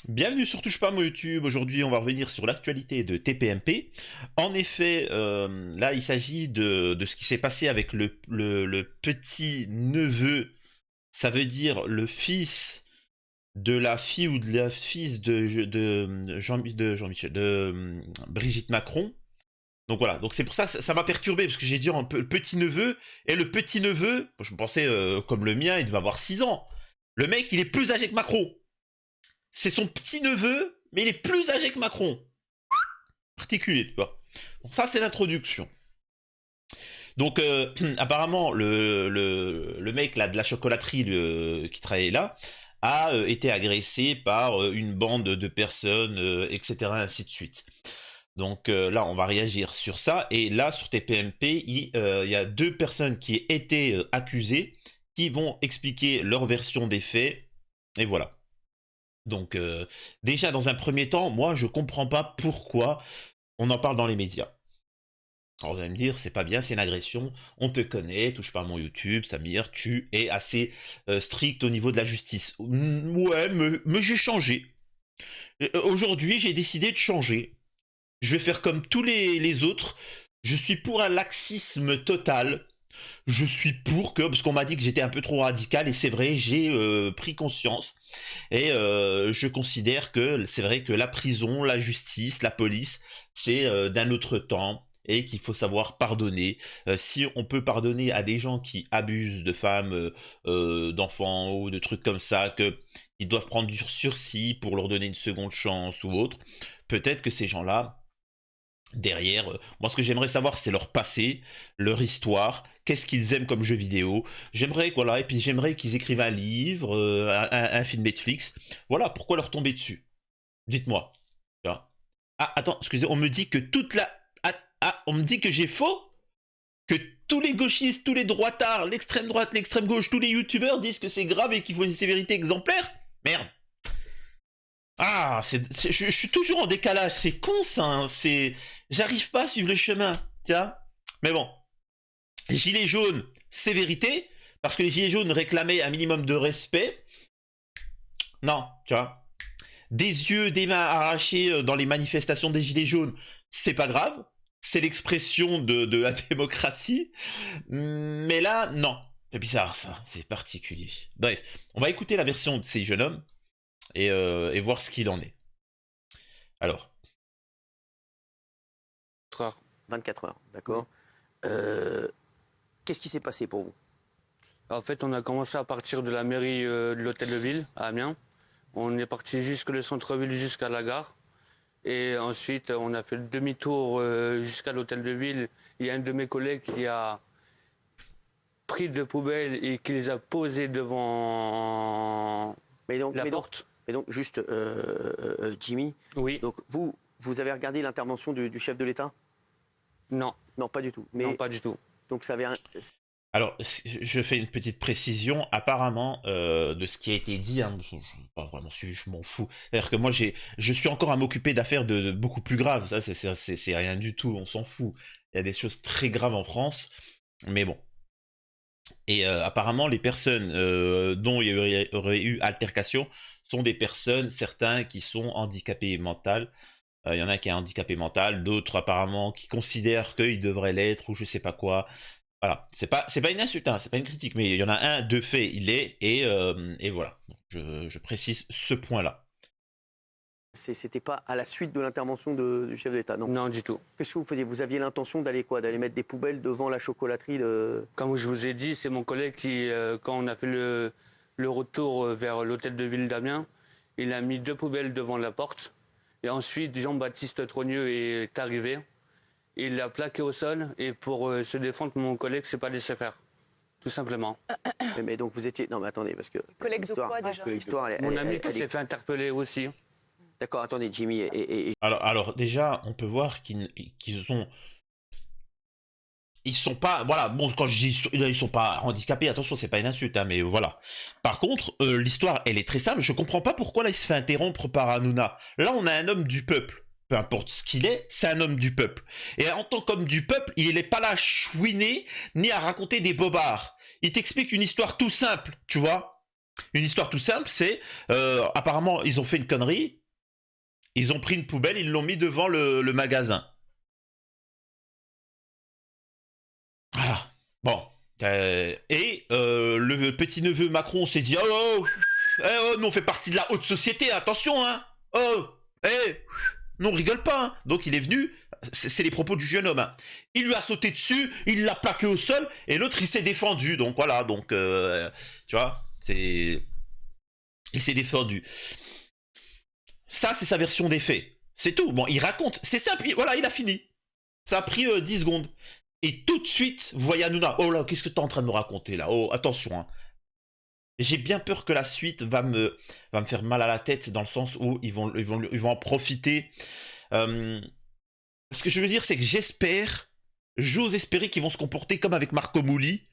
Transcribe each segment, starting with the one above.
Bienvenue sur Touche pas mon YouTube. Aujourd'hui, on va revenir sur l'actualité de TPMP. En effet, là, il s'agit de ce qui s'est passé avec le petit neveu. Ça veut dire le fils de la fille ou de la fils de Brigitte Macron. Donc voilà, donc c'est pour ça que ça m'a perturbé, parce que j'ai dit un peu le petit-neveu, et le petit-neveu, je pensais comme le mien, il devait avoir 6 ans. Le mec, il est plus âgé que Macron. C'est son petit-neveu, mais il est plus âgé que Macron. Particulier, tu vois. Donc ça, c'est l'introduction. Donc apparemment, le mec là de la chocolaterie qui travaillait là a été agressé par une bande de personnes, etc. ainsi de suite. Donc là, on va réagir sur ça. Et là, sur TPMP, il y a 2 personnes qui étaient accusées, qui vont expliquer leur version des faits. Et voilà. Donc déjà, dans un premier temps, moi, je comprends pas pourquoi on en parle dans les médias. Alors vous allez me dire, c'est pas bien, c'est une agression, on te connaît, touche pas à mon YouTube, Samir, tu es assez strict au niveau de la justice. Ouais, mais j'ai changé. Aujourd'hui, j'ai décidé de changer. Je vais faire comme tous les autres. Je suis pour un laxisme total. Je suis pour que, parce qu'on m'a dit que j'étais un peu trop radical, et c'est vrai, j'ai pris conscience. Et je considère que c'est vrai que la prison, la justice, la police, c'est d'un autre temps. Et qu'il faut savoir pardonner. Si on peut pardonner à des gens qui abusent de femmes, d'enfants ou de trucs comme ça, qu'ils doivent prendre du sursis pour leur donner une seconde chance ou autre, peut-être que ces gens-là, derrière, moi ce que j'aimerais savoir c'est leur passé, leur histoire, qu'est-ce qu'ils aiment comme jeux vidéo. J'aimerais voilà, et puis j'aimerais qu'ils écrivent un livre, un film Netflix. Voilà, pourquoi leur tomber dessus? Dites-moi. Ah attends, excusez, on me dit que toute la on me dit que j'ai faux, que tous les gauchistes, tous les droitards, l'extrême droite, l'extrême gauche, tous les youtubeurs disent que c'est grave et qu'il faut une sévérité exemplaire. Merde. Ah, je suis toujours en décalage, c'est con ça, hein, j'arrive pas à suivre le chemin, tiens. Mais bon, gilets jaunes, sévérité, parce que les gilets jaunes réclamaient un minimum de respect. Non, tu vois. Des yeux, des mains arrachés dans les manifestations des gilets jaunes, c'est pas grave. C'est l'expression de la démocratie. Mais là, non. C'est bizarre ça, c'est particulier. Bref, on va écouter la version de ces jeunes hommes et voir ce qu'il en est. Alors. 24 heures, d'accord. Qu'est-ce qui s'est passé pour vous? En fait, on a commencé à partir de la mairie de l'hôtel de ville à Amiens. On est parti jusque le centre-ville, jusqu'à la gare. Et ensuite, on a fait le demi-tour jusqu'à l'hôtel de ville. Il y a un de mes collègues qui a pris deux poubelles et qui les a posées devant la porte. Mais donc, juste, Jimmy, Oui. donc vous avez regardé l'intervention du chef de l'État? Non. Non, pas du tout. Non, pas du tout. Donc ça avait un... Alors, je fais une petite précision. Apparemment, de ce qui a été dit, hein, je pas vraiment suivi, je m'en fous. C'est-à-dire que moi, je suis encore à m'occuper d'affaires de beaucoup plus graves. Ça, c'est rien du tout. On s'en fout. Il y a des choses très graves en France, mais bon. Et apparemment, les personnes dont il y aurait eu altercation sont des personnes, certains qui sont handicapés mental. Il y en a qui est handicapé mental, d'autres apparemment qui considèrent qu'ils devraient l'être ou je sais pas quoi. Voilà, c'est pas une insulte, hein, c'est pas une critique, mais il y en a un, de fait, il est, et voilà. Donc, je précise ce point-là. C'était pas à la suite de l'intervention du chef de l'État, non? Non, du tout. Qu'est-ce que vous faisiez? Vous aviez l'intention d'aller quoi? D'aller mettre des poubelles devant la chocolaterie de... Comme je vous ai dit, c'est mon collègue qui, quand on a fait le retour vers l'hôtel de ville d'Amiens, il a mis deux poubelles devant la porte. Et ensuite, Jean-Baptiste Trogneux est arrivé. Il l'a plaqué au sol. Et pour se défendre, mon collègue s'est pas laissé faire. Tout simplement. Mais donc vous étiez... Non mais attendez, parce que... Collègue de quoi déjà? L'histoire, Mon ami qui s'est fait interpeller aussi. D'accord, attendez, Jimmy Alors déjà, on peut voir qu'ils ont... Ils sont pas, voilà, bon, quand je dis ils sont pas handicapés, attention, c'est pas une insulte, hein, mais voilà. Par contre, l'histoire, elle est très simple, je comprends pas pourquoi là il se fait interrompre par Hanouna. Là, on a un homme du peuple, peu importe ce qu'il est, c'est un homme du peuple. Et en tant qu'homme du peuple, il n'est pas là à chouiner, ni à raconter des bobards. Il t'explique une histoire tout simple, tu vois. Une histoire tout simple, c'est, apparemment, ils ont fait une connerie, Ils ont pris une poubelle, ils l'ont mis devant le magasin. Ah, bon. Le petit-neveu Macron s'est dit nous on fait partie de la haute société, attention, hein. Non, on rigole pas, hein. Donc il est venu, c'est les propos du jeune homme, hein. Il lui a sauté dessus, il l'a plaqué au sol, et l'autre il s'est défendu. Donc voilà, donc tu vois, il s'est défendu. Ça, c'est sa version des faits. C'est tout. Bon, il raconte, c'est simple, voilà, il a fini. Ça a pris 10 secondes. Et tout de suite, vous voyez Hanouna. Oh là, qu'est-ce que t'es en train de me raconter là? Oh, attention, hein. J'ai bien peur que la suite va me faire mal à la tête, dans le sens où ils vont en profiter. Ce que je veux dire, c'est que j'ose espérer qu'ils vont se comporter comme avec Marco Mouli.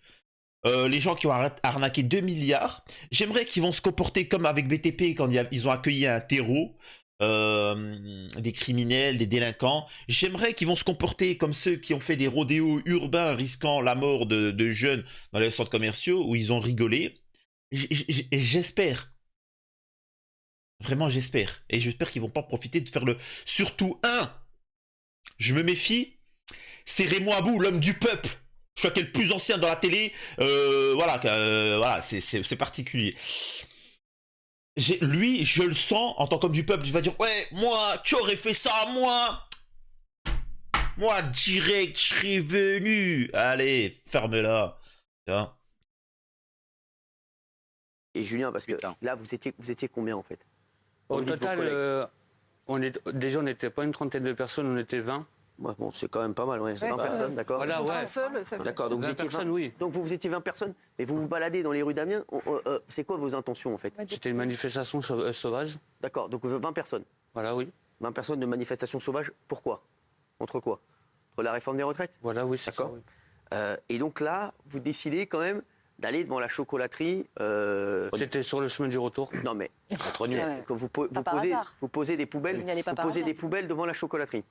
Les gens qui ont arnaqué 2 milliards. J'aimerais qu'ils vont se comporter comme avec BTP quand ils ont accueilli un terreau. Des criminels, des délinquants. J'aimerais qu'ils vont se comporter comme ceux qui ont fait des rodéos urbains risquant la mort de jeunes dans les centres commerciaux où ils ont rigolé. Et j'espère. Vraiment, j'espère. Et j'espère qu'ils vont pas profiter de faire le... Surtout je me méfie, c'est Raymond Abou, l'homme du peuple. Je crois qu'il est le plus ancien dans la télé. Voilà, c'est particulier. Lui, je le sens, en tant qu'homme du peuple, il va dire « Ouais, moi, tu aurais fait ça, moi, direct, je serais venu. Allez, ferme-la. » Et Julien, parce que là, vous étiez combien, en fait? Au total, on n'était pas une trentaine de personnes, on était 20. Ouais, bon, c'est quand même pas mal, ouais. 20 personnes, d'accord. Voilà, ouais. D'accord, donc vous étiez 20 personnes, oui. Donc vous étiez 20 personnes, et vous vous baladez dans les rues d'Amiens. C'est quoi vos intentions, en fait? C'était une manifestation sauvage. D'accord, donc 20 personnes. Voilà, oui. 20 personnes de manifestation sauvage, pourquoi? Entre quoi? Entre la réforme des retraites? Voilà, oui, c'est ça. D'accord. Oui. Et donc là, vous décidez quand même d'aller devant la chocolaterie. C'était sur le chemin du retour. Non mais Trop nul. que vous posez des poubelles. Vous posez des poubelles devant la chocolaterie.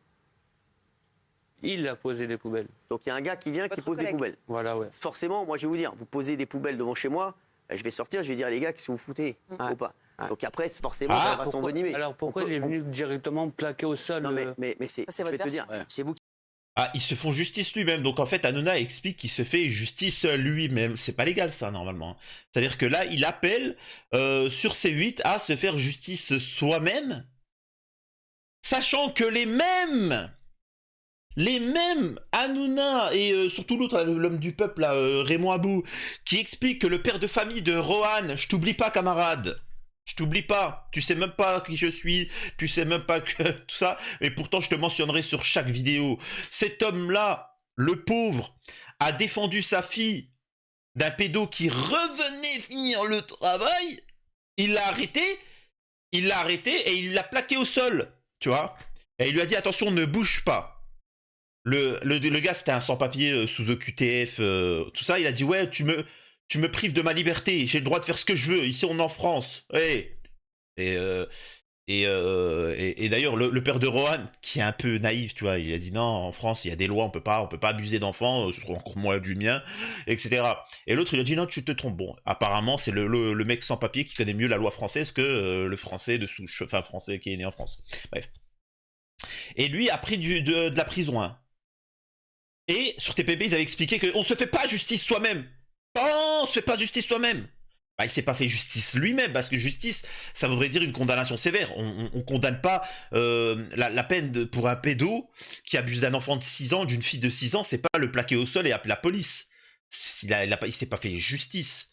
Il a posé des poubelles. Donc il y a un gars qui vient qui pose des poubelles. Voilà, ouais. Forcément, moi je vais vous dire, vous posez des poubelles devant chez moi, je vais sortir, je vais dire les gars, qu'est-ce que vous foutez ou pas. Donc après, forcément, ça va s'envenimer. Alors pourquoi il est venu directement plaquer au sol? Non mais c'est, je vais te dire, c'est vous qui... Ah, ils se font justice lui-même. Donc en fait, Hanouna explique qu'il se fait justice lui-même. C'est pas légal ça, normalement. C'est-à-dire que là, il appelle sur C8 à se faire justice soi-même, sachant que les mêmes Hanouna et surtout l'autre, l'homme du peuple, là, Raymond Abou, qui explique que le père de famille de Rohan, je t'oublie pas camarade, je t'oublie pas, tu sais même pas qui je suis, tu sais même pas que tout ça, et pourtant je te mentionnerai sur chaque vidéo. Cet homme-là, le pauvre, a défendu sa fille d'un pédo qui revenait finir le travail, il l'a arrêté et il l'a plaqué au sol, tu vois. Et il lui a dit attention, ne bouge pas. Le gars, c'était un sans-papier sous OQTF, tout ça. Il a dit ouais, tu me prives de ma liberté. J'ai le droit de faire ce que je veux. Ici, on est en France. Ouais. Et d'ailleurs, le père de Rohan, qui est un peu naïf, tu vois, il a dit non, en France, il y a des lois, on peut pas abuser d'enfants, encore moins du mien, etc. Et l'autre, il a dit non, tu te trompes. Bon, apparemment, c'est le mec sans papier qui connaît mieux la loi française que le français de souche, enfin français qui est né en France. Bref. Et lui a pris de la prison, hein. Et sur TPP, ils avaient expliqué qu'on se fait pas justice soi-même. Oh, on se fait pas justice soi-même. Bah, il s'est pas fait justice lui-même, parce que justice, ça voudrait dire une condamnation sévère. On condamne pas la peine pour un pédo qui abuse d'un enfant de 6 ans, d'une fille de 6 ans, c'est pas le plaquer au sol et appeler la police. Il s'est pas fait justice.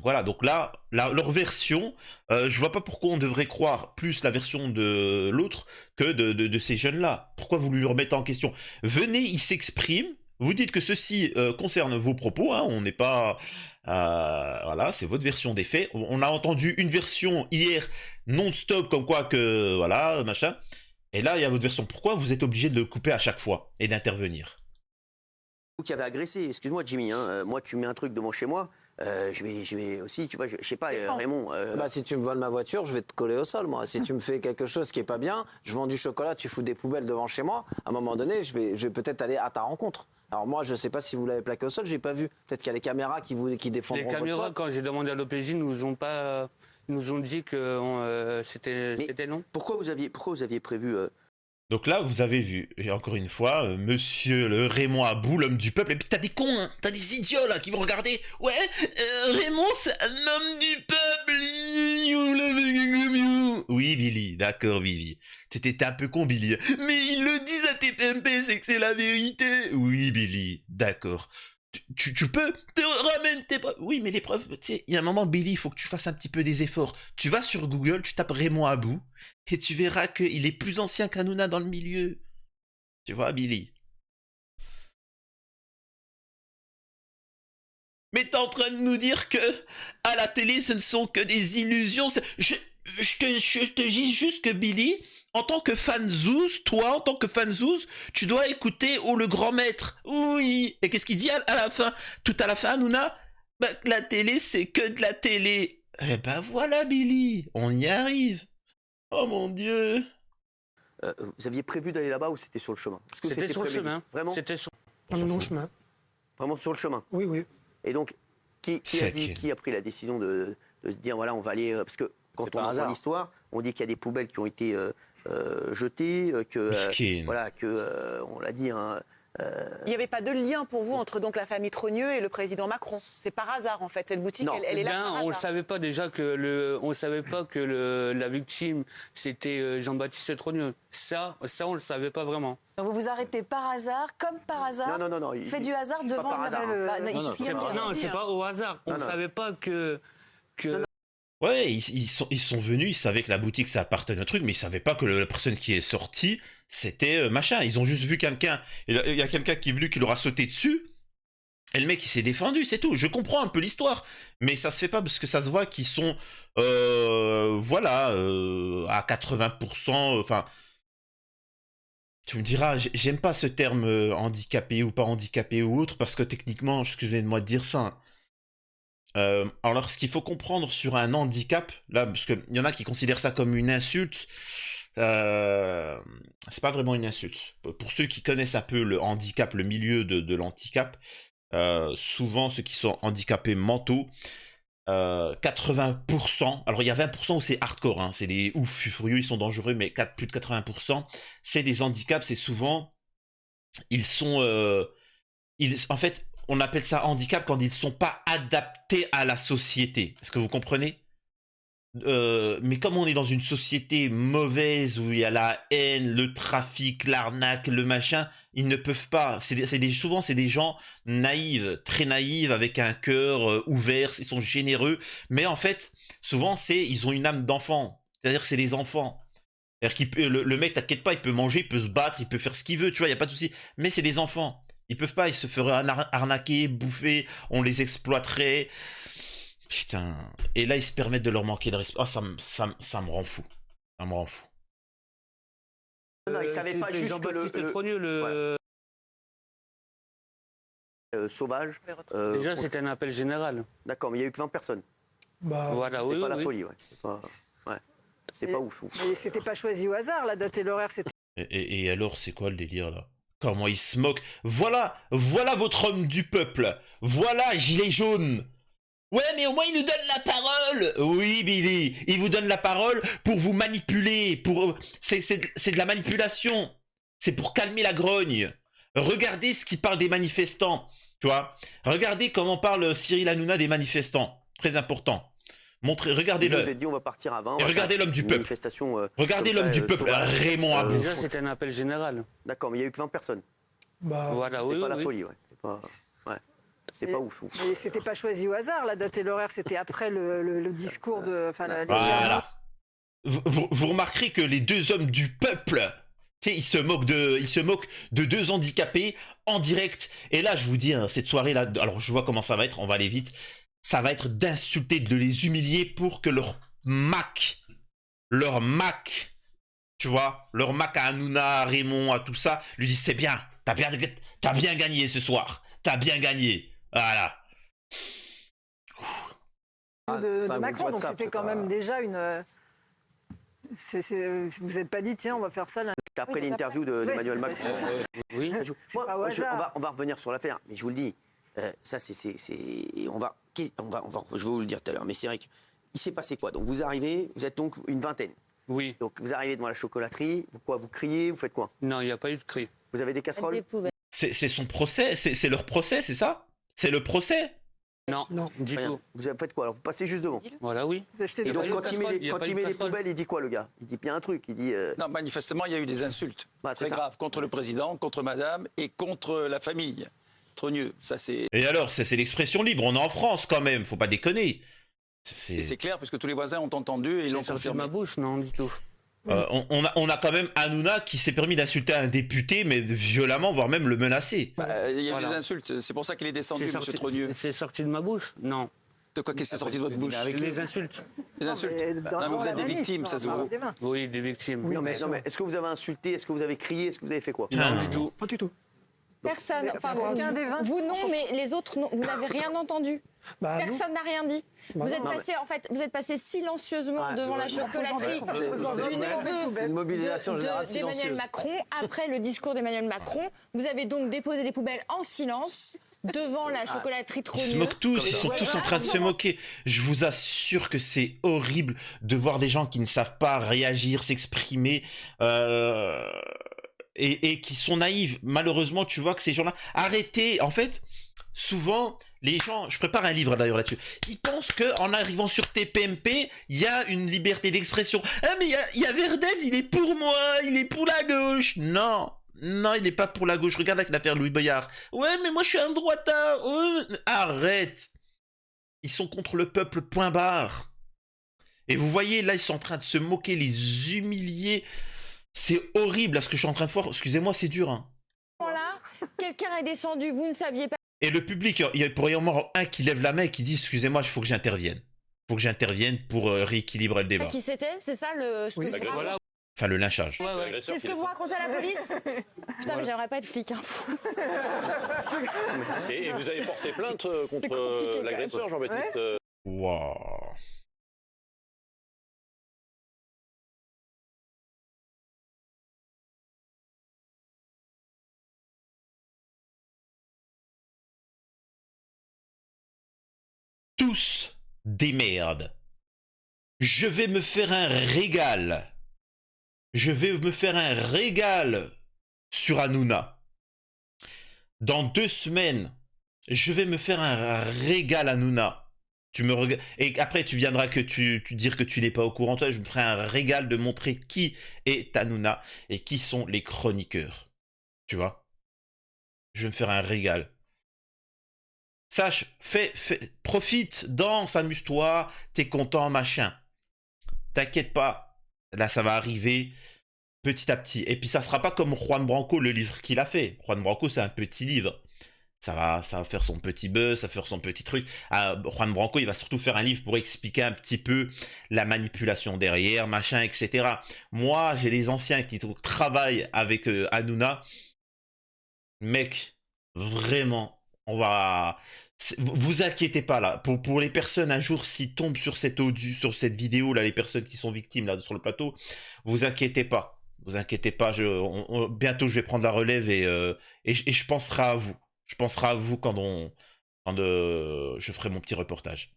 Voilà, donc là, leur version, je vois pas pourquoi on devrait croire plus la version de l'autre que de ces jeunes-là. Pourquoi vous lui remettez en question? Venez, il s'exprime, vous dites que ceci concerne vos propos, hein, on n'est pas... voilà, c'est votre version des faits. On a entendu une version hier non-stop, comme quoi que... Voilà, machin. Et là, il y a votre version. Pourquoi vous êtes obligé de le couper à chaque fois et d'intervenir? Vous qui avez agressé, excuse-moi Jimmy, hein, moi tu mets un truc devant chez moi, je vais aussi, tu vois, je sais pas, Raymond... Bah, si tu me voles ma voiture, je vais te coller au sol, moi. Si tu me fais quelque chose qui est pas bien, je vends du chocolat, tu fous des poubelles devant chez moi, à un moment donné, je vais peut-être aller à ta rencontre. Alors moi, je sais pas si vous l'avez plaqué au sol, j'ai pas vu. Peut-être qu'il y a les caméras qui défendront Les caméras, votre pote. quand j'ai demandé à l'OPJ, nous ont pas Ils nous ont dit que c'était non. Pourquoi vous aviez prévu Donc là, vous avez vu, et encore une fois, monsieur le Raymond Abou, l'homme du peuple, et puis t'as des cons, hein, t'as des idiots là qui vont regarder. Ouais, Raymond, c'est un homme du peuple. Oui, Billy, d'accord, Billy. T'étais un peu con, Billy. Mais ils le disent à TPMP, c'est que c'est la vérité. Oui, Billy, d'accord. Tu peux te ramènes tes preuves. Oui, mais les preuves, tu sais, il y a un moment, Billy, il faut que tu fasses un petit peu des efforts. Tu vas sur Google, tu tapes Raymond Abou, et tu verras qu'il est plus ancien qu'Hanouna dans le milieu. Tu vois, Billy. Mais t'es en train de nous dire que à la télé, ce ne sont que des illusions. Je te dis juste que Billy, en tant que fan Zouz, toi, en tant que fan Zouz, tu dois écouter le grand maître. Oui. Et qu'est-ce qu'il dit à la fin? Tout à la fin, Hanouna? Bah, la télé, c'est que de la télé. Eh ben voilà, Billy. On y arrive. Oh mon Dieu. vous aviez prévu d'aller là-bas ou c'était sur le chemin? Est-ce que C'était sur le prémédité? chemin. Vraiment? C'était sur... Un long chemin. Vraiment sur le chemin. Oui, oui. Et donc, qui a pris la décision de se dire, voilà, on va aller... parce que quand C'est on par entend hasard. l'histoire, on dit qu'il y a des poubelles qui ont été jetées, Miskin. on l'a dit, hein, Il n'y avait pas de lien pour vous entre donc la famille Trogneux et le président Macron. C'est par hasard en fait cette boutique. Non. Elle est là. Ben, par on ne hasard. savait pas déjà que la victime c'était Jean-Baptiste Trogneux. Ça on le savait pas vraiment. Donc vous vous arrêtez par hasard, comme par hasard. non. Fait du hasard c'est pas devant par hasard, hein. Bah, il Non, suffit C'est de pas, dire. non, c'est pas au hasard. On Non, ne non. savait pas que Ouais, ils sont venus, ils savaient que la boutique ça appartenait au truc, mais ils savaient pas que la personne qui est sortie, c'était machin. Ils ont juste vu quelqu'un, il y a quelqu'un qui est venu qui leur a sauté dessus, et le mec il s'est défendu, c'est tout. Je comprends un peu l'histoire, mais ça se fait pas parce que ça se voit qu'ils sont, voilà, à 80%, enfin... Tu me diras, j'aime pas ce terme handicapé ou pas handicapé ou autre, parce que techniquement, excusez-moi de dire ça, hein. Alors, ce qu'il faut comprendre sur un handicap, là, parce qu'il y en a qui considèrent ça comme une insulte, c'est pas vraiment une insulte. Pour ceux qui connaissent un peu le handicap, le milieu de l'handicap, souvent ceux qui sont handicapés mentaux, 80%, alors il y a 20% où c'est hardcore, hein, c'est des ouf furieux, ils sont dangereux, mais plus de 80%, c'est des handicaps, c'est souvent, ils sont, en fait, on appelle ça handicap quand ils ne sont pas adaptés à la société. Est-ce que vous comprenez? Mais comme on est dans une société mauvaise où il y a la haine, le trafic, l'arnaque, le machin, ils ne peuvent pas. Souvent, c'est des gens naïfs, très naïfs, avec un cœur ouvert, ils sont généreux. Mais en fait, souvent, ils ont une âme d'enfant. C'est-à-dire que c'est des enfants. Le mec, t'inquiète pas, il peut manger, il peut se battre, il peut faire ce qu'il veut, tu vois, il n'y a pas de souci. Mais c'est des enfants. Ils peuvent pas, ils se feraient arnaquer, bouffer, on les exploiterait. Putain. Et là, ils se permettent de leur manquer de respect. Oh, ça me rend fou. Ça me rend fou. Non, ils savaient pas c'était juste que Jean-Baptiste Trogneux, sauvage. Déjà, c'était un appel général. D'accord, mais il y a eu que 20 personnes. Bah, Voilà, C'était oui, pas la oui. folie, ouais. C'était pas ouf. Mais c'était pas choisi au hasard la date et l'horaire. C'était Et alors, c'est quoi le délire, là? Comment ils se moquent? Voilà votre homme du peuple. Voilà, gilet jaune. Ouais, mais au moins, il nous donne la parole. Oui, Billy, il vous donne la parole pour vous manipuler. C'est de la manipulation. C'est pour calmer la grogne. Regardez ce qu'il parle des manifestants. Tu vois? Regardez comment parle Cyril Hanouna des manifestants. Très important. Je vous Regardez-le. ai dit, on va partir avant. Et regardez l'homme du peuple. Manifestation. Regardez l'homme du peuple, Raymond Abou. Déjà, c'était un appel général. D'accord, mais il y a eu que 20 personnes. bah, Voilà, C'était oui, pas la oui. folie, ouais. C'était pas ouf. Mais c'était pas choisi au hasard la date et l'horaire. C'était après le discours de. Enfin, Voilà. Vous remarquerez que les deux hommes du peuple, tu sais, ils se moquent de deux handicapés en direct. Et là, je vous dis, hein, cette soirée-là, alors je vois comment ça va être, on va aller vite. Ça va être d'insulter, de les humilier pour que leur Mac, tu vois, leur Mac à Hanouna, à Raymond, à tout ça, lui disent c'est bien, t'as bien gagné ce soir, t'as bien gagné. Voilà. de Enfin, Macron. groupe Donc WhatsApp, c'était c'est quand pas- même déjà une. Vous n'êtes pas dit tiens on va faire ça là. Après Oui, l'interview oui, d'Emmanuel mais Macron. c'est ça. Oui. Moi, pas au hasard. on va revenir sur l'affaire, mais je vous le dis, ça je vais vous le dire tout à l'heure, mais c'est vrai que il s'est passé quoi? Donc vous arrivez, vous êtes donc une vingtaine. Oui. Donc vous arrivez devant la chocolaterie, vous criez, vous faites quoi? Non, il n'y a pas eu de cri. Vous avez des casseroles? C'est son procès, c'est leur procès, c'est ça? C'est le procès? Non, Non. du Rien. tout. Vous faites quoi? Alors vous passez juste devant. Voilà, oui. Vous achetez Et des donc pas eu quand de il met, casserole, il y a quand pas il eu met de les casserole. poubelles, il dit quoi le gars? Il dit bien un truc, il dit... Non, manifestement, il y a eu des insultes Bah, c'est très ça. graves contre le président, contre madame et contre la famille. Trogneux, ça c'est... Et alors, c'est l'expression libre, on est en France quand même, faut pas déconner. Et c'est clair, puisque tous les voisins ont entendu et ils l'ont C'est sorti de confirmé. ma bouche, non, du tout. On a quand même Hanouna qui s'est permis d'insulter un député, mais violemment, voire même le menacer. Bah, il y a eu Voilà. des insultes, c'est pour ça qu'il est descendu, C'est M. sorti- Trogneux. C'est sorti de ma bouche? Non. De quoi qu'est-ce qui est sorti de votre bouche? Les insultes. Les insultes. Non, mais vous êtes des victimes, ça se voit. Oui, des victimes. Non mais est-ce que vous avez insulté? Est-ce que vous avez crié? Est-ce que vous avez fait quoi? Non, du tout. Pas du tout. Personne. Enfin, aucun des 20 vous non, mais les autres non. Vous n'avez rien entendu. Bah, nous, Personne n'a rien dit. Bah, Vous êtes non, passé, en fait, vous êtes passé silencieusement Ah, devant la ouais. chocolaterie du neveu C'est une mobilisation générale d'Emmanuel silencieuse. Macron. Après le discours d'Emmanuel Macron, vous avez donc déposé des poubelles en silence devant la chocolaterie Ils se Trogneux. moquent tous, ils sont tous en train de se moquer. Je vous assure que c'est horrible de voir des gens qui ne savent pas réagir, s'exprimer, et qui sont naïfs. Malheureusement, tu vois que ces gens-là... Arrêtez. En fait, souvent, les gens... Je prépare un livre d'ailleurs là-dessus. Ils pensent qu'en arrivant sur TPMP, il y a une liberté d'expression. Ah mais il y a Verdez, il est pour moi, il est pour la gauche. Non. Non, il n'est pas pour la gauche. Regarde avec l'affaire Louis Boyard. Ouais, mais moi je suis un droitard. Ouais, arrête. Ils sont contre le peuple, point barre. Et vous voyez, là, ils sont en train de se moquer, les humilier. C'est horrible, là, ce que je suis en train de faire. Excusez-moi, c'est dur. Hein. Là, quelqu'un est descendu, vous ne saviez pas. Et le public, il pourrait y en avoir un qui lève la main et qui dit, excusez-moi, il faut que j'intervienne. Il faut que j'intervienne pour rééquilibrer le débat. Qui c'était? C'est ça le. Ce Oui. que- Voilà. Enfin, le lynchage. Ouais, ouais. C'est ce que vous racontez à la police? Putain, mais j'aimerais pas être flic. Hein. Et vous avez porté plainte contre compliqué, quand l'agresseur, Jean-Baptiste Waouh. Tous des merdes. Je vais me faire un régal. Je vais me faire un régal sur Hanouna. Dans 2 semaines, je vais me faire un régal Hanouna. Tu me regardes et après tu viendras que tu dire que tu n'es pas au courant. Toi, je me ferai un régal de montrer qui est Hanouna et qui sont les chroniqueurs. Tu vois? Je vais me faire un régal. Sache, profite, danse, amuse-toi, t'es content, machin. T'inquiète pas, là ça va arriver petit à petit. Et puis ça sera pas comme Juan Branco, le livre qu'il a fait. Juan Branco, c'est un petit livre. Ça va faire son petit buzz, ça va faire son petit truc. Juan Branco, il va surtout faire un livre pour expliquer un petit peu la manipulation derrière, machin, etc. Moi, j'ai des anciens qui travaillent avec Hanouna. Mec, vraiment, on va... Vous inquiétez pas là, pour les personnes un jour s'ils tombent sur cette audio, sur cette vidéo là, les personnes qui sont victimes là sur le plateau, vous inquiétez pas, bientôt je vais prendre la relève et je penserai à vous, quand je ferai mon petit reportage.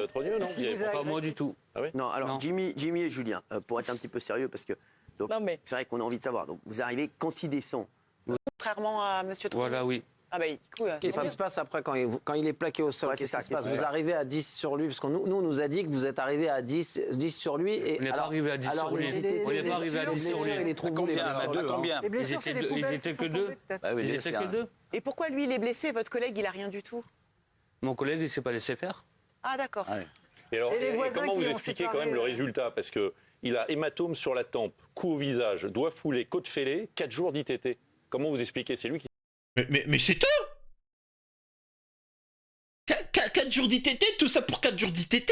Trogneux, non Si Il y avait vous pas- avez- Pas moi du tout. Non, alors Non. Jimmy et Julien, pour être un petit peu sérieux, parce que donc, Non, mais- c'est vrai qu'on a envie de savoir. Donc vous arrivez, quand il descend, Contrairement à M. Trogneux. Voilà, oui. Ah bah, cool. Qu'est-ce qui se passe après quand il est plaqué au sol? Ouais, c'est Qu'est-ce ça, qui se passe? qu'est-ce qui Vous se passe arrivez à 10 sur lui, parce qu'on on nous a dit que vous êtes arrivé à 10 sur lui. Et On n'est pas arrivé à 10 sur lui. On n'est pas arrivé à 10 sur lui. Il est trop Combien, les à deux, hein. combien? Les blessures, Ils c'est étaient les deux- ils poubelles étaient qui que sont deux. tombées, peut-être. Ah oui, Ils je étaient sais, que hein. 2. Et pourquoi lui, il est blessé, votre collègue, il a rien du tout? Mon collègue, il s'est pas laissé faire. Ah d'accord. Ah ouais. Et, alors, Et les voisins comment qui vous ont expliquez séparé, quand même le résultat? Parce que il a hématome sur la tempe, coup au visage, doigt foulé, côte fêlée, 4 jours d'ITT. Comment vous expliquez? C'est lui qui... Mais c'est tout. 4 jours d'ITT, tout ça pour 4 jours d'ITT.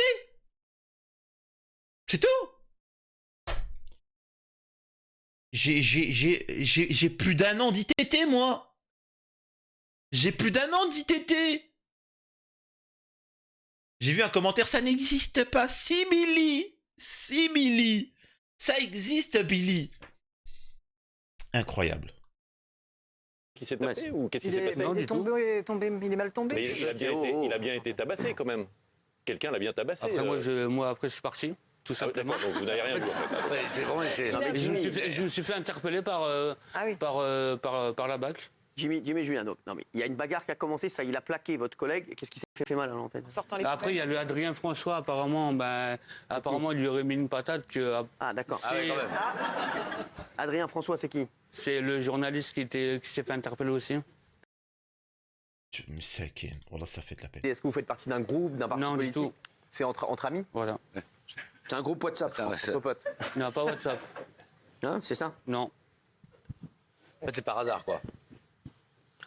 C'est tout. J'ai plus d'1 an d'ITT, moi. J'ai plus d'1 an d'ITT. J'ai vu un commentaire, ça n'existe pas. Si, Billy. Si, Billy. Ça existe, Billy. Incroyable. qui s'est tapé Ouais. ou qu'est-ce qui Il s'est est, passé? Non, il est du tout. tombé, il est mal tombé. Mais il a bien été tabassé quand même. quelqu'un l'a bien tabassé. Après, après, je suis parti, tout Ah oui, simplement. d'accord, donc vous n'avez rien vu. En fait. Non, mais Et Jimmy, je me suis fait interpeller par la BAC. Jimmy Julien, donc, non mais il y a une bagarre qui a commencé, ça, il a plaqué votre collègue. Qu'est-ce qui s'est fait mal alors, en fait? En sortant les Après, il y a le Adrien François, apparemment, il lui aurait mis une patate que. Ah d'accord. C'est Adrien François, c'est qui? c'est le journaliste qui s'est fait interpeller aussi. Mais c'est ok. Voilà, ça fait de la peine. Est-ce que vous faites partie d'un groupe, d'un parti Non, du politique? tout. C'est entre amis? Voilà. C'est un groupe WhatsApp, je crois. Entre potes. Il n'y a pas WhatsApp. Hein, c'est ça? Non. En fait, c'est par hasard, quoi.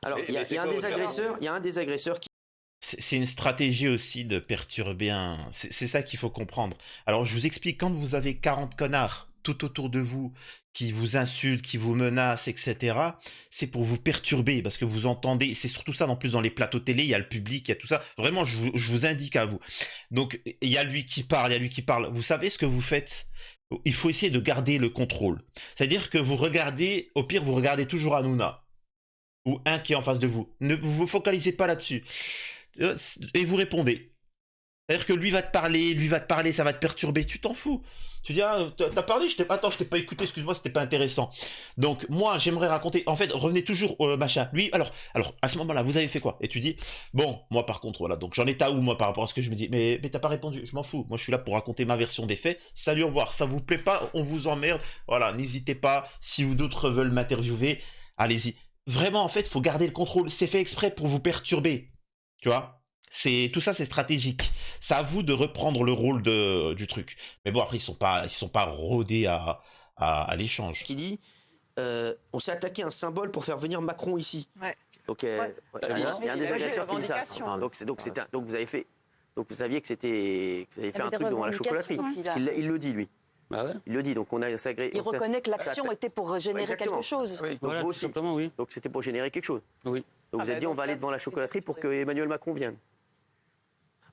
Alors, Mais il y a c'est un quoi des votre agresseurs, il y a un des agresseurs qui C'est une stratégie aussi de perturber un... C'est ça qu'il faut comprendre. Alors, je vous explique, quand vous avez 40 connards tout autour de vous qui vous insultent, qui vous menacent, etc., c'est pour vous perturber, parce que vous entendez... C'est surtout ça, en plus, dans les plateaux télé, il y a le public, il y a tout ça. Vraiment, je vous indique à vous. Donc, il y a lui qui parle, il y a lui qui parle. Vous savez ce que vous faites? Il faut essayer de garder le contrôle. C'est-à-dire que vous regardez... Au pire, vous regardez toujours Hanouna. Ou un qui est en face de vous. Ne vous focalisez pas là-dessus. Et vous répondez. C'est-à-dire que lui va te parler, ça va te perturber, tu t'en fous. Tu dis, ah, t'as parlé, attends, je t'ai pas écouté, excuse-moi, c'était pas intéressant. Donc, moi, j'aimerais raconter, en fait, revenez toujours au machin. Lui, alors, à ce moment-là, vous avez fait quoi? Et tu dis, bon, moi, par contre, voilà, donc j'en étais à où, moi, par rapport à ce que je me dis, mais t'as pas répondu, je m'en fous. Moi, je suis là pour raconter ma version des faits. Salut, au revoir. Ça vous plaît pas, on vous emmerde. Voilà, n'hésitez pas, si vous d'autres veulent m'interviewer, allez-y. Vraiment, en fait, faut garder le contrôle. C'est fait exprès pour vous perturber. Tu vois? Tout ça, c'est stratégique. C'est à vous de reprendre le rôle du truc. Mais bon, après, ils sont pas rodés à l'échange. qui dit on s'est attaqué à un symbole pour faire venir Macron ici. Ouais. Donc il y a un des agresseurs qui dit ça. Donc vous avez fait. Donc vous saviez que vous avez fait un truc devant la chocolaterie. Il le dit lui. Bah ouais. Il le dit. Donc on a Il reconnaît que l'action était pour générer Exactement. quelque chose. Oui. Voilà, tout simplement, oui. Donc c'était pour générer quelque chose. Oui. Donc vous avez dit on va aller devant la chocolaterie pour que Emmanuel Macron vienne.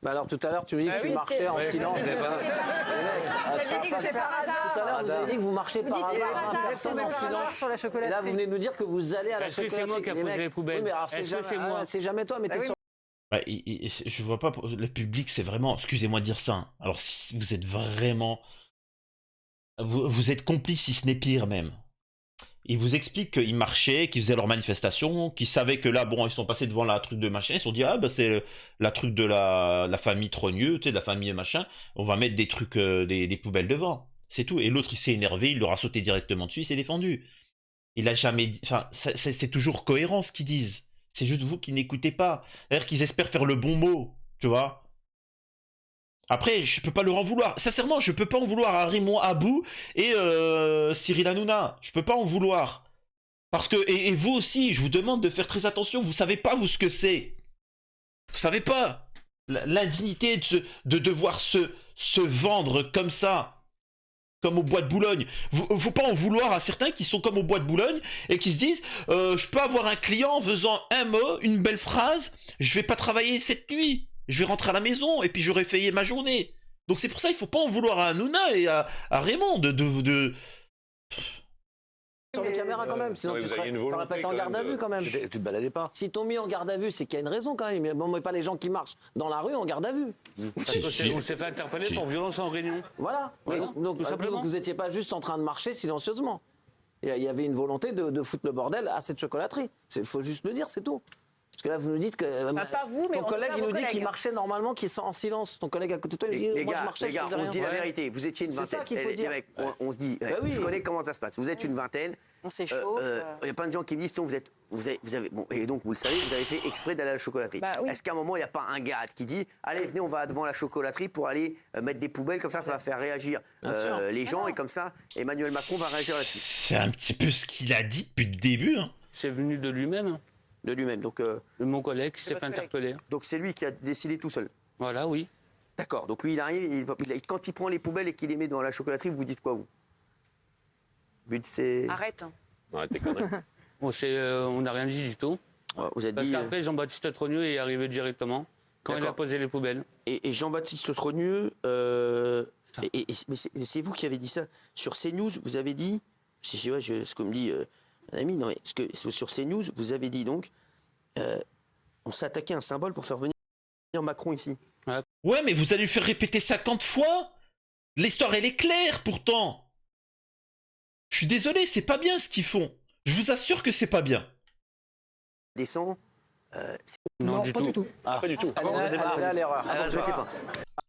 Bah alors tout à l'heure, tu me dis que tu marchais en silence. Vous avez dit que c'était par hasard. Tout à l'heure, vous avez dit que vous marchez Vous par dites hasard. par hasard, Personne c'est en par silence. hasard sur la Et chocolaterie. là, vous venez de nous dire que vous allez à la Est-ce que chocolaterie. c'est moi qui a Les posé mecs. les poubelles? Oui, mais alors Est-ce que c'est moi? c'est jamais toi, mais t'es oui. sur Ouais, je vois pas, le public, c'est vraiment, excusez-moi de dire ça, hein. Alors, si vous êtes vraiment, vous êtes complice, si ce n'est pire même. Ils vous expliquent qu'ils marchaient, qu'ils faisaient leur manifestation, qu'ils savaient que là, bon, ils sont passés devant la truc de machin, ils se sont dit, ah, bah, c'est la truc de la famille Trogneux, tu sais, de la famille machin, on va mettre des trucs, des poubelles devant. C'est tout. Et l'autre, il s'est énervé, il leur a sauté directement dessus, il s'est défendu. Il a jamais dit, enfin, c'est toujours cohérent ce qu'ils disent. C'est juste vous qui n'écoutez pas. C'est-à-dire qu'ils espèrent faire le bon mot, tu vois. Après, je peux pas leur en vouloir. Sincèrement, je peux pas en vouloir à Raymond Abou et Cyril Hanouna. Je peux pas en vouloir. Parce que, et vous aussi, je vous demande de faire très attention. Vous savez pas, vous, ce que c'est. Vous savez pas. L'indignité de devoir se vendre comme ça. Comme au Bois de Boulogne. Faut pas en vouloir à certains qui sont comme au Bois de Boulogne et qui se disent je peux avoir un client en faisant un mot, une belle phrase, je vais pas travailler cette nuit. Je vais rentrer à la maison et puis j'aurai fait ma journée. Donc c'est pour ça il faut pas en vouloir à Hanouna et à Raymond de... les caméras quand même, sinon oui, tu vous aviez une t'aurais volonté pas été en quand garde à même vue quand même. Tu te baladais pas. Si t'ont mis en garde à vue, c'est qu'il y a une raison quand même. Mais bon, mais pas les gens qui marchent dans la rue en garde à vue. On s'est fait interpeller pour violence en réunion. Voilà. Voilà, Donc tout simplement. vous n'étiez pas juste en train de marcher silencieusement. Il y avait une volonté de foutre le bordel à cette chocolaterie. Il faut juste le dire, c'est tout. Parce que là, vous nous dites que. Pas vous, mais ton en tout collègue, cas, il vos nous dit qu'il collègues. marchait normalement, qu'il est en silence. Ton collègue à côté de toi, il dit Les moi je gars, marchais, je faisais on se dit rien. la vérité. Vous étiez une C'est vingtaine. ça qu'il faut dire. Les mecs, on se dit, Bah oui. je connais comment ça se passe. Vous êtes une vingtaine. On s'échauffe. Il y a plein de gens qui me disent, vous avez, bon, et donc vous le savez, vous avez fait exprès d'aller à la chocolaterie. Bah oui. Est-ce qu'à un moment, il n'y a pas un gars qui dit, allez, venez, on va devant la chocolaterie pour aller mettre des poubelles, comme ça va faire réagir les gens, et comme ça, Emmanuel Macron va réagir là-dessus. C'est un petit peu ce qu'il a dit depuis le début. Hein. C'est venu de lui-même, De lui-même. Donc de mon collègue qui s'est fait votre interpeller. c'est lui qui a décidé tout seul. Voilà, oui. D'accord. Donc lui, il arrive, quand il prend les poubelles et qu'il les met dans la chocolaterie, vous dites quoi, vous? Le but, c'est. Arrête. Arrête tes conneries. On n'a rien dit du tout. Vous êtes Parce dit. qu'après, Jean-Baptiste Trogneux est arrivé directement quand il a D'accord. posé les poubelles. Et Jean-Baptiste Trogneux, mais c'est vous qui avez dit ça. Sur CNews, vous avez dit, c'est ce que me dit un ami, non, sur CNews, vous avez dit donc, on s'est attaqué à un symbole pour faire venir Macron ici. Ouais, mais vous allez lui faire répéter 50 fois. L'histoire, elle est claire, pourtant. Je suis désolé, c'est pas bien ce qu'ils font. Je vous assure que c'est pas bien. Descend. Non, du pas tout. du tout. Pas du tout. Elle est à l'erreur.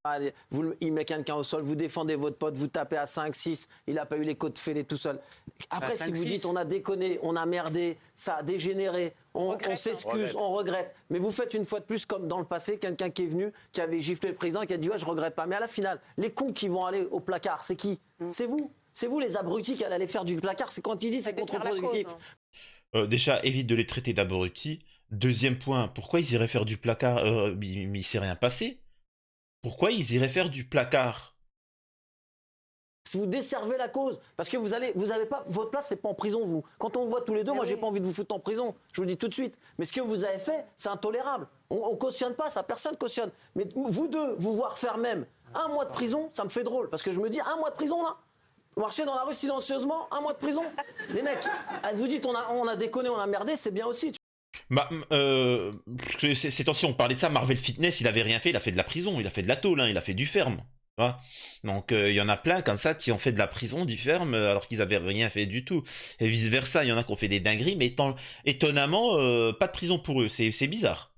Allez, Il met quelqu'un au sol, vous défendez votre pote, vous tapez à 5, 6, il n'a pas eu les côtes fêlées tout seul. Après, À si 5, vous 6. dites on a déconné, on a merdé, ça a dégénéré, on s'excuse, on regrette. Mais vous faites une fois de plus comme dans le passé, quelqu'un qui est venu, qui avait giflé le président et qui a dit ouais, je regrette pas. Mais à la finale, les cons qui vont aller au placard, c'est qui? C'est vous. C'est vous les abrutis qui allez aller faire du placard. C'est quand il dit c'est contre-productif. Déjà, évite de les traiter d'abrutis. Deuxième point, pourquoi ils iraient faire du placard mais il s'est rien passé. Pourquoi ils iraient faire du placard? Si vous desservez la cause, parce que vous avez pas, votre place, c'est pas en prison, vous. Quand on vous voit tous les deux, moi, j'ai pas envie de vous foutre en prison. Je vous le dis tout de suite. Mais ce que vous avez fait, c'est intolérable. On cautionne pas ça, personne cautionne. Mais vous deux, vous voir faire même 1 mois de prison, ça me fait drôle. Parce que je me dis, 1 mois de prison, là? Marcher dans la rue silencieusement, 1 mois de prison? Les mecs, vous dites, on a déconné, on a merdé, c'est bien aussi. Ces temps-ci, on parlait de ça, Marvel Fitness, il avait rien fait, il a fait de la prison, il a fait de la tôle, hein, il a fait du ferme. Tu vois. Donc il y en a plein comme ça qui ont fait de la prison, du ferme, alors qu'ils avaient rien fait du tout. Et vice versa, il y en a qui ont fait des dingueries, mais étonnamment, pas de prison pour eux, c'est bizarre.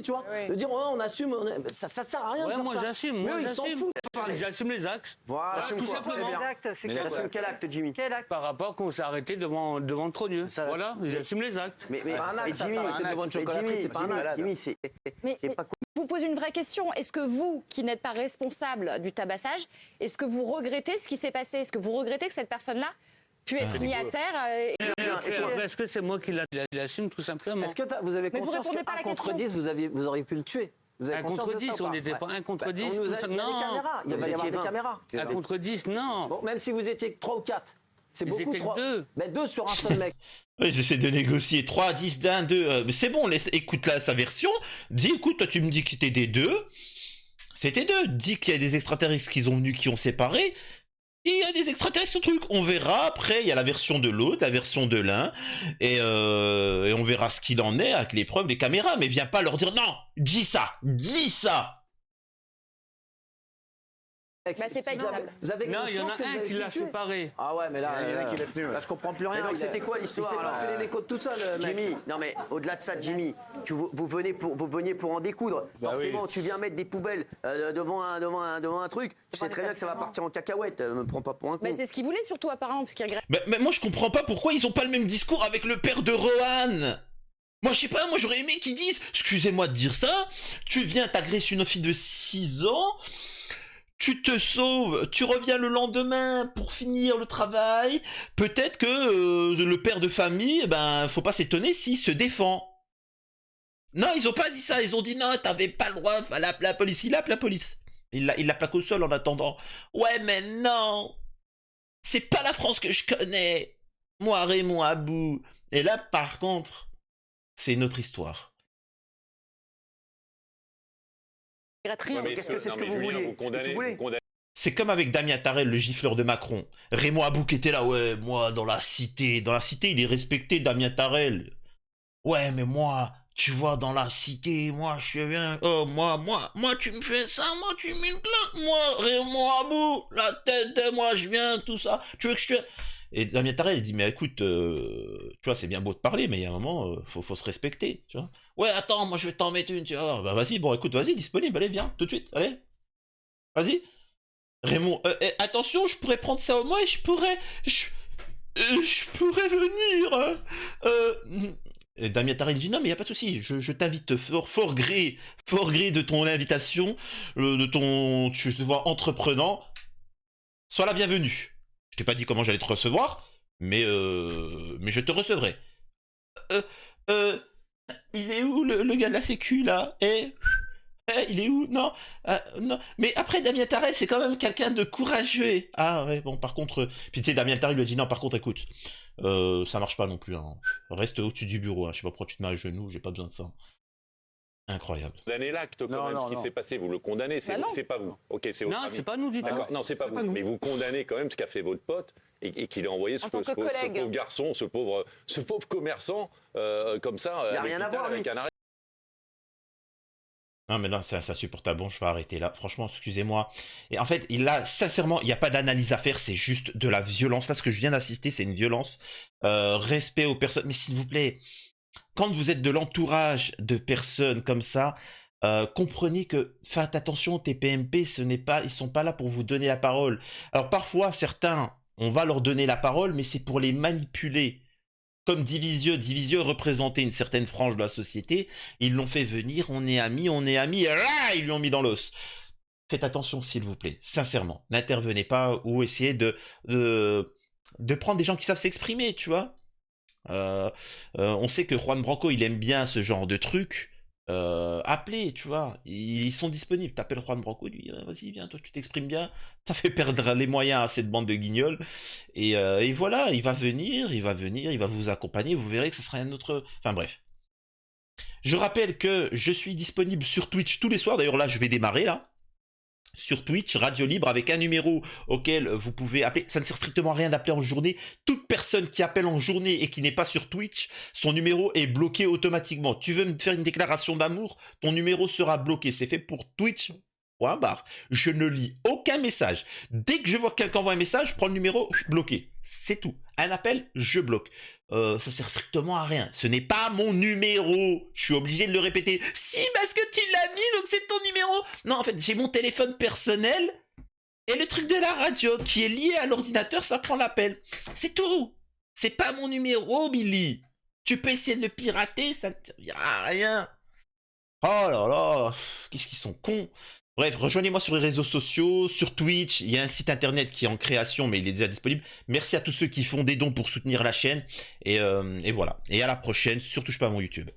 Tu vois, de dire oh, on assume, ça sert à rien de Ouais, faire moi ça. j'assume, Mais moi eux, ils s'en j'assume. foutent. J'assume les actes. Voilà, tout simplement. Les actes, c'est quoi? Assume quel acte, Jimmy? Quel acte? Par rapport qu'on s'est arrêté devant le Trogneux. Voilà, j'assume les actes. Mais C'est pas un acte, ça s'arrête devant une chocolaterie, c'est pas un acte. Jimmy, c'est Mais pas je vous pose une vraie question. Est-ce que vous, qui n'êtes pas responsable du tabassage, est-ce que vous regrettez ce qui s'est passé? Est-ce que vous regrettez que cette personne-là puisse être mise à terre Est-ce que c'est moi qui l'assume tout simplement? Est-ce que vous avez Mais vous conscience répondez pas à qu'un la contre question. 10, vous auriez pu le tuer? Vous avez 1 conscience contre de ça 10, ou on pas? n'était pas 1 contre 10. Il y a des caméras, il va y avoir des caméras. 1 contre 10, non. Bon, même si vous étiez que 3 ou 4, c'est Ils beaucoup étaient que 3. 2. Mais 2 sur un seul mec. Ils essaient de négocier 3, 10, d'un, 2. Mais c'est bon, écoute là sa version. Dis, écoute, toi tu me dis que c'était des 2. C'était 2. Dis qu'il y a des extraterrestres qui sont venus, qui ont séparé. Et il y a des extraterrestres sur truc. On verra après, il y a la version de l'autre, la version de l'un. Et on verra ce qu'il en est avec les preuves, les caméras. Mais viens pas leur dire non, dis ça, dis ça. Bah, c'est pas équitable. Vous avez Non, il y en conscience que a vous un avez qui pu l'a le tuer. séparé. Ah ouais, mais là, Il y en a qui l'a tenu, ouais. là je comprends plus rien. Mais donc, c'était quoi l'histoire, Il s'est là pas fait les côtes tout seul, mec. Jimmy, non mais au-delà de ça, Jimmy, vous veniez pour en découdre. Forcément, tu viens mettre des poubelles devant un truc. Tu sais très bien que ça va partir en cacahuète. Me prends pas pour un con. Mais c'est ce qu'il voulait surtout apparemment, parce qu'il regrette. Mais moi je comprends pas pourquoi ils ont pas le même discours avec le père de Rohan. Moi je sais pas, moi j'aurais aimé qu'ils disent, excusez-moi de dire ça, tu viens t'agresser une fille de 6 ans, tu te sauves, tu reviens le lendemain pour finir le travail, peut-être que le père de famille, ben faut pas s'étonner s'il se défend. Non, ils ont pas dit ça, ils ont dit non, t'avais pas le droit, fallait appeler la police, il appelle la police. Il la plaque au sol en attendant. Ouais mais non, c'est pas la France que je connais. Moi Raymond Abou. Et là par contre, c'est une autre histoire. Rien. Mais qu'est-ce que c'est ce que vous vouliez? C'est ce que tu voulais? C'est comme avec Damien Tarel, le gifleur de Macron. Raymond Abou qui était là, ouais, moi, dans la cité, il est respecté, Damien Tarel. Ouais, mais moi, tu vois, dans la cité, moi, je viens, oh, moi, tu me fais ça, moi, tu me mets une claque, moi, Raymond Abou, la tête de moi, je viens, tout ça, tu veux que je te... Et Damien Tarel, il dit, mais écoute, tu vois, c'est bien beau de parler, mais il y a un moment, faut se respecter, tu vois. Ouais, attends, moi, je vais t'en mettre une, tu vois. Bah, vas-y, bon, écoute, vas-y, disponible, allez, viens, tout de suite, allez. Vas-y. Raymond, attention, je pourrais prendre ça au moins et je pourrais venir. Et Damien Tarel dit non mais y a pas de souci, je t'invite fort gré de ton invitation, de ton, je te vois entreprenant, sois la bienvenue. Je t'ai pas dit comment j'allais te recevoir, mais je te recevrai. Il est où le gars de la sécu là? Il est où? Non, non. Mais après, Damien Tarel, c'est quand même quelqu'un de courageux. Ah ouais, bon, par contre... Puis tu sais, Damien Tarel lui a dit, non, par contre, écoute, ça marche pas non plus. Hein. Reste au-dessus du bureau. Hein. Je sais pas pourquoi tu te mets à genoux, j'ai pas besoin de ça. Incroyable. Vous condamnez l'acte quand même, ce qui s'est passé, vous le condamnez, c'est pas vous. Ok, c'est votre Non, ami. c'est pas nous du tout. D'accord, non, c'est pas vous. Mais vous condamnez quand même ce qu'a fait votre pote et qu'il a envoyé ce pauvre garçon, ce pauvre commerçant comme ça. Il n'y a rien à voir, lui. Avec un arrêt. Non, mais là, c'est insupportable. Bon, je vais arrêter là. Franchement, excusez-moi. Et en fait, sincèrement, il n'y a pas d'analyse à faire. C'est juste de la violence. Là, ce que je viens d'assister, c'est une violence. Respect aux personnes. Mais s'il vous plaît, quand vous êtes de l'entourage de personnes comme ça, comprenez que faites attention, TPMP, ils sont pas là pour vous donner la parole. Alors parfois, certains, on va leur donner la parole, mais c'est pour les manipuler. Comme Divisieux représentait une certaine frange de la société, ils l'ont fait venir, on est amis, et là, ils lui ont mis dans l'os. Faites attention, s'il vous plaît, sincèrement. N'intervenez pas ou essayez de prendre des gens qui savent s'exprimer, tu vois. On sait que Juan Branco, il aime bien ce genre de trucs. Appelez, tu vois, ils sont disponibles. T'appelles Juan Branco, lui, vas-y, viens, toi, tu t'exprimes bien. T'as fait perdre les moyens à cette bande de guignols. Et voilà, il va venir, il va vous accompagner. Vous verrez que ce sera un autre. Enfin, bref. Je rappelle que je suis disponible sur Twitch tous les soirs. D'ailleurs, là, je vais démarrer, là. Sur Twitch, Radio Libre, avec un numéro auquel vous pouvez appeler. Ça ne sert strictement à rien d'appeler en journée. Toute personne qui appelle en journée et qui n'est pas sur Twitch, son numéro est bloqué automatiquement. Tu veux me faire une déclaration d'amour, ton numéro sera bloqué. C'est fait pour Twitch. Je ne lis aucun message. Dès que je vois que quelqu'un envoie un message, je prends le numéro, bloqué. C'est tout. Un appel, je bloque. Ça sert strictement à rien. Ce n'est pas mon numéro. Je suis obligé de le répéter. Si, parce que tu l'as mis, donc c'est ton numéro. Non, en fait, j'ai mon téléphone personnel et le truc de la radio qui est lié à l'ordinateur, ça prend l'appel. C'est tout. C'est pas mon numéro, Billy. Tu peux essayer de le pirater, ça ne servira à rien. Oh là là, qu'est-ce qu'ils sont cons. Bref, rejoignez-moi sur les réseaux sociaux, sur Twitch, il y a un site internet qui est en création, mais il est déjà disponible. Merci à tous ceux qui font des dons pour soutenir la chaîne, et voilà. Et à la prochaine, surtout je pas à mon YouTube.